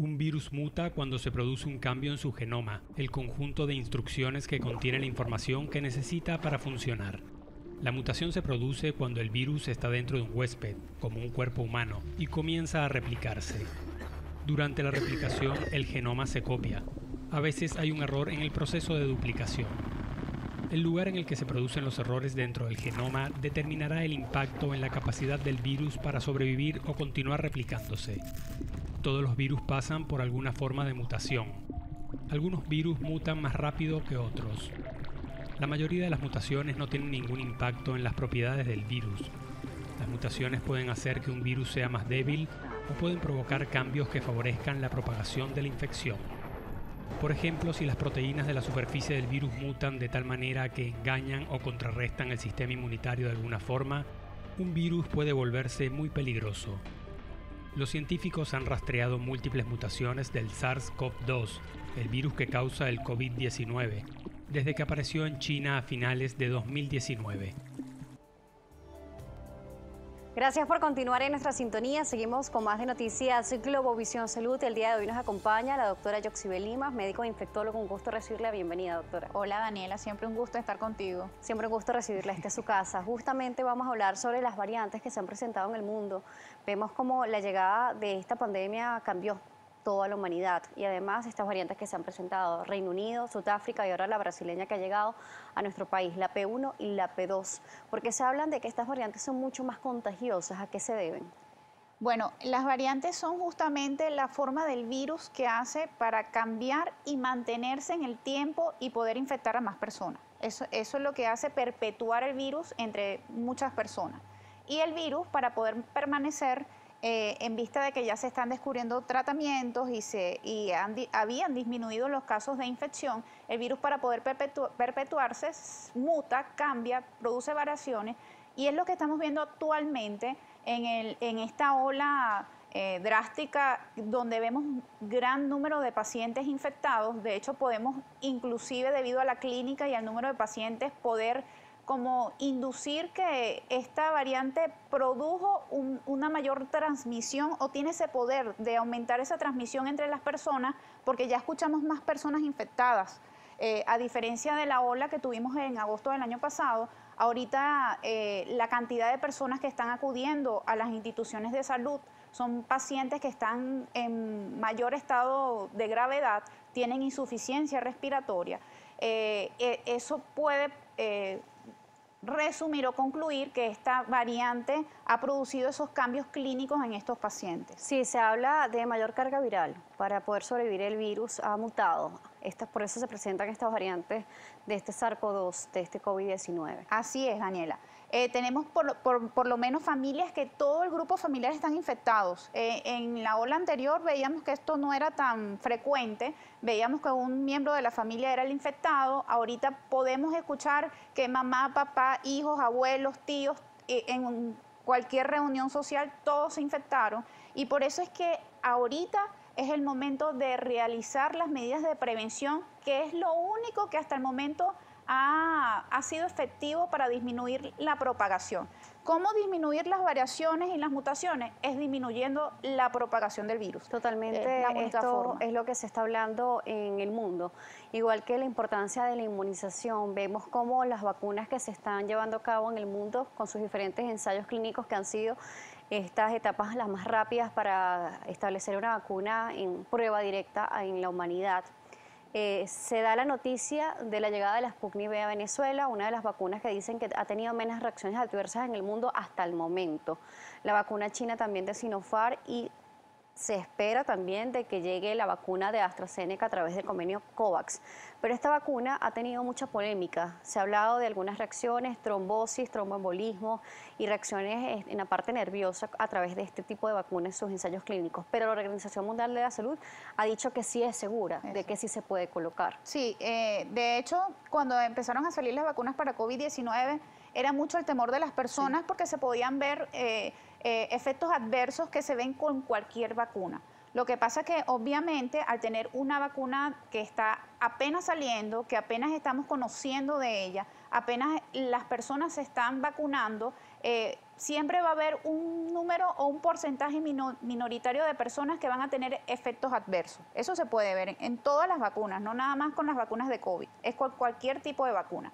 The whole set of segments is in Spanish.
Un virus muta cuando se produce un cambio en su genoma, el conjunto de instrucciones que contiene la información que necesita para funcionar. La mutación se produce cuando el virus está dentro de un huésped, como un cuerpo humano, y comienza a replicarse. Durante la replicación, el genoma se copia. A veces hay un error en el proceso de duplicación. El lugar en el que se producen los errores dentro del genoma determinará el impacto en la capacidad del virus para sobrevivir o continuar replicándose. Todos los virus pasan por alguna forma de mutación. Algunos virus mutan más rápido que otros. La mayoría de las mutaciones no tienen ningún impacto en las propiedades del virus. Las mutaciones pueden hacer que un virus sea más débil o pueden provocar cambios que favorezcan la propagación de la infección. Por ejemplo, si las proteínas de la superficie del virus mutan de tal manera que engañan o contrarrestan el sistema inmunitario de alguna forma, un virus puede volverse muy peligroso. Los científicos han rastreado múltiples mutaciones del SARS-CoV-2, el virus que causa el COVID-19, desde que apareció en China a finales de 2019. Gracias por continuar en nuestra sintonía. Seguimos con más de noticias Globovisión Salud. El día de hoy nos acompaña la doctora Yoxibel Limas, médico infectólogo. Un gusto recibirla. Bienvenida, doctora. Hola, Daniela. Siempre un gusto estar contigo. Siempre un gusto recibirla. Esta es su casa. Justamente vamos a hablar sobre las variantes que se han presentado en el mundo. Vemos cómo la llegada de esta pandemia cambió toda la humanidad y además estas variantes que se han presentado, Reino Unido, Sudáfrica y ahora la brasileña que ha llegado a nuestro país, la P1 y la P2, porque se hablan de que estas variantes son mucho más contagiosas. ¿A qué se deben? Bueno, las variantes son justamente la forma del virus que hace para cambiar y mantenerse en el tiempo y poder infectar a más personas. Eso es lo que hace perpetuar el virus entre muchas personas. Y el virus, para poder permanecer, en vista de que ya se están descubriendo tratamientos habían disminuido los casos de infección, el virus para poder perpetuarse muta, cambia, produce variaciones y es lo que estamos viendo actualmente en esta ola drástica donde vemos gran número de pacientes infectados. De hecho, podemos inclusive debido a la clínica y al número de pacientes poder como inducir que esta variante produjo una mayor transmisión o tiene ese poder de aumentar esa transmisión entre las personas porque ya escuchamos más personas infectadas. A diferencia de la ola que tuvimos en agosto del año pasado, ahorita la cantidad de personas que están acudiendo a las instituciones de salud son pacientes que están en mayor estado de gravedad, tienen insuficiencia respiratoria. Eso puede resumir o concluir que esta variante ha producido esos cambios clínicos en estos pacientes. Sí, se habla de mayor carga viral. Para poder sobrevivir el virus ha mutado. Por eso se presentan estas variantes de este SARS-CoV-2, de este COVID-19. Así es, Daniela. Tenemos por lo menos familias que todo el grupo familiar están infectados. En la ola anterior veíamos que esto no era tan frecuente, veíamos que un miembro de la familia era el infectado. Ahorita podemos escuchar que mamá, papá, hijos, abuelos, tíos, en cualquier reunión social todos se infectaron y por eso es que ahorita es el momento de realizar las medidas de prevención, que es lo único que hasta el momento ha sido efectivo para disminuir la propagación. ¿Cómo disminuir las variaciones y las mutaciones? Es disminuyendo la propagación del virus. Totalmente, esto es lo que se está hablando en el mundo. Igual que la importancia de la inmunización, vemos cómo las vacunas que se están llevando a cabo en el mundo con sus diferentes ensayos clínicos que han sido estas etapas las más rápidas para establecer una vacuna en prueba directa en la humanidad. Se da la noticia de la llegada de la Sputnik V a Venezuela, una de las vacunas que dicen que ha tenido menos reacciones adversas en el mundo hasta el momento. La vacuna china también de Sinopharm y se espera también de que llegue la vacuna de AstraZeneca a través del convenio COVAX. Pero esta vacuna ha tenido mucha polémica. Se ha hablado de algunas reacciones, trombosis, tromboembolismo y reacciones en la parte nerviosa a través de este tipo de vacunas en sus ensayos clínicos. Pero la Organización Mundial de la Salud ha dicho que sí es segura, de que sí se puede colocar. Sí, de hecho, cuando empezaron a salir las vacunas para COVID-19, era mucho el temor de las personas porque se podían ver efectos adversos que se ven con cualquier vacuna. Lo que pasa es que obviamente al tener una vacuna que está apenas saliendo, que apenas estamos conociendo de ella, apenas las personas se están vacunando, siempre va a haber un número o un porcentaje minoritario de personas que van a tener efectos adversos. Eso se puede ver en todas las vacunas, no nada más con las vacunas de COVID, es cualquier tipo de vacuna.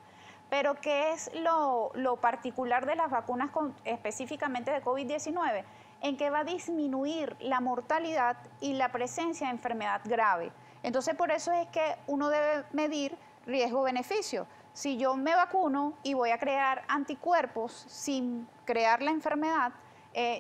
Pero ¿qué es lo particular de las vacunas específicamente de COVID-19? En que va a disminuir la mortalidad y la presencia de enfermedad grave. Entonces, por eso es que uno debe medir riesgo-beneficio. Si yo me vacuno y voy a crear anticuerpos sin crear la enfermedad,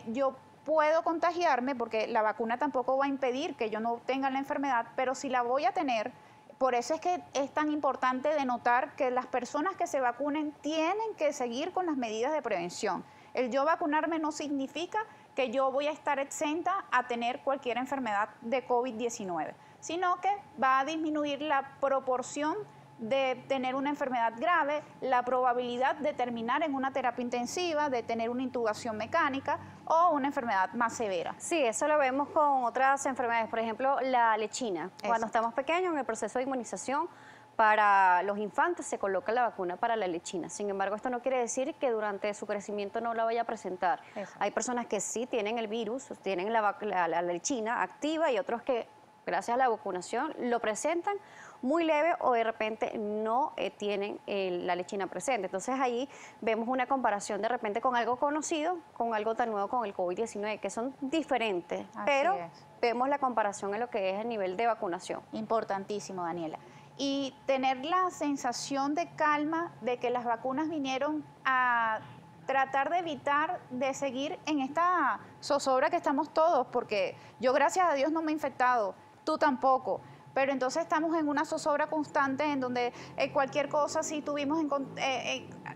yo puedo contagiarme porque la vacuna tampoco va a impedir que yo no tenga la enfermedad, pero si la voy a tener, por eso es que es tan importante denotar que las personas que se vacunen tienen que seguir con las medidas de prevención. El yo vacunarme no significa que yo voy a estar exenta a tener cualquier enfermedad de COVID-19, sino que va a disminuir la proporción de tener una enfermedad grave, la probabilidad de terminar en una terapia intensiva, de tener una intubación mecánica o una enfermedad más severa. Sí, eso lo vemos con otras enfermedades, por ejemplo, la lechina. Cuando estamos pequeños, en el proceso de inmunización, para los infantes se coloca la vacuna para la lechina. Sin embargo, esto no quiere decir que durante su crecimiento no la vaya a presentar. Exacto. Hay personas que sí tienen el virus, tienen la lechina activa y otros que, gracias a la vacunación, lo presentan muy leve o de repente no tienen la lechina presente. Entonces ahí vemos una comparación de repente con algo conocido, con algo tan nuevo con el COVID-19, que son diferentes, pero vemos la comparación en lo que es el nivel de vacunación. Importantísimo, Daniela. Y tener la sensación de calma de que las vacunas vinieron a tratar de evitar de seguir en esta zozobra que estamos todos, porque yo gracias a Dios no me he infectado, tú tampoco, pero entonces estamos en una zozobra constante en donde cualquier cosa, si tuvimos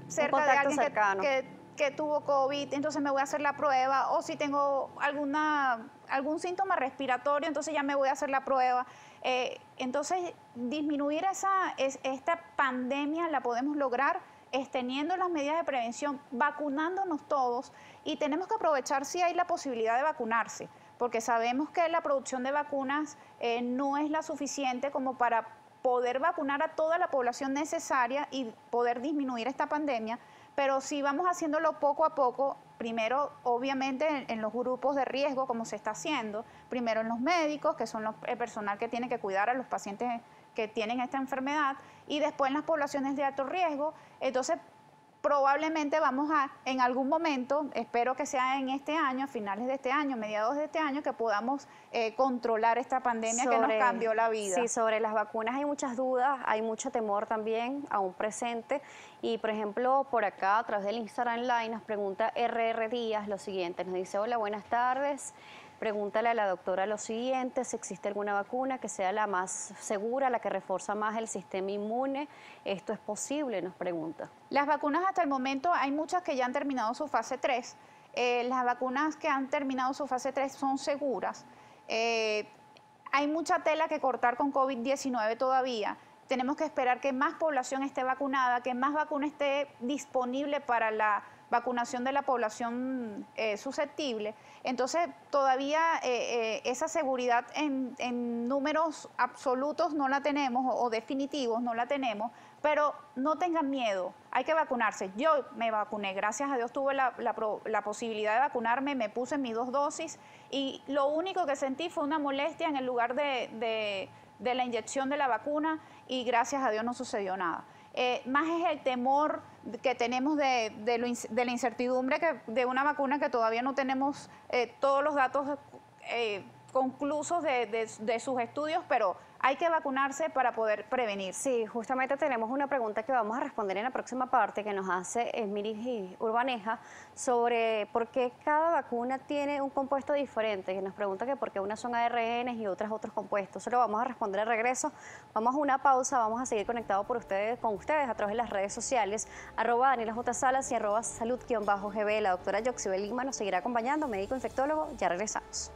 cerca de alguien que tuvo COVID, entonces me voy a hacer la prueba, o si tengo algún síntoma respiratorio, entonces ya me voy a hacer la prueba. Entonces, disminuir esta pandemia la podemos lograr teniendo las medidas de prevención, vacunándonos todos, y tenemos que aprovechar si hay la posibilidad de vacunarse, porque sabemos que la producción de vacunas no es la suficiente como para poder vacunar a toda la población necesaria y poder disminuir esta pandemia, pero si vamos haciéndolo poco a poco, primero obviamente en los grupos de riesgo como se está haciendo, primero en los médicos, que son el personal que tiene que cuidar a los pacientes que tienen esta enfermedad, y después en las poblaciones de alto riesgo. Entonces probablemente vamos en algún momento, espero que sea en este año, a finales de este año, mediados de este año, que podamos controlar esta pandemia que nos cambió la vida. Sí, sobre las vacunas hay muchas dudas, hay mucho temor también aún presente. Y por ejemplo, por acá a través del Instagram Live nos pregunta RR Díaz lo siguiente, nos dice: hola, buenas tardes. Pregúntale a la doctora lo siguiente, si existe alguna vacuna que sea la más segura, la que refuerza más el sistema inmune. ¿Esto es posible?, nos pregunta. Las vacunas hasta el momento, hay muchas que ya han terminado su fase 3. Las vacunas que han terminado su fase 3 son seguras. Hay mucha tela que cortar con COVID-19 todavía. Tenemos que esperar que más población esté vacunada, que más vacuna esté disponible para la vacunación de la población susceptible. Entonces, todavía esa seguridad en números absolutos no la tenemos, o definitivos no la tenemos, pero no tengan miedo, hay que vacunarse. Yo me vacuné, gracias a Dios tuve la posibilidad de vacunarme, me puse mis 2 dosis y lo único que sentí fue una molestia en el lugar de la inyección de la vacuna, y gracias a Dios no sucedió nada. Más es el temor que tenemos de la incertidumbre de una vacuna que todavía no tenemos todos los datos conclusos de sus estudios, pero hay que vacunarse para poder prevenir. Sí, justamente tenemos una pregunta que vamos a responder en la próxima parte que nos hace Esmiris Urbaneja sobre por qué cada vacuna tiene un compuesto diferente, que nos pregunta que por qué unas son ARNs y otras otros compuestos. Eso lo vamos a responder al regreso. Vamos a una pausa, vamos a seguir conectados con ustedes a través de las redes sociales, @DanielaJSalas y @salud_GB. La doctora Yoxibel Lima nos seguirá acompañando, médico infectólogo. Ya regresamos.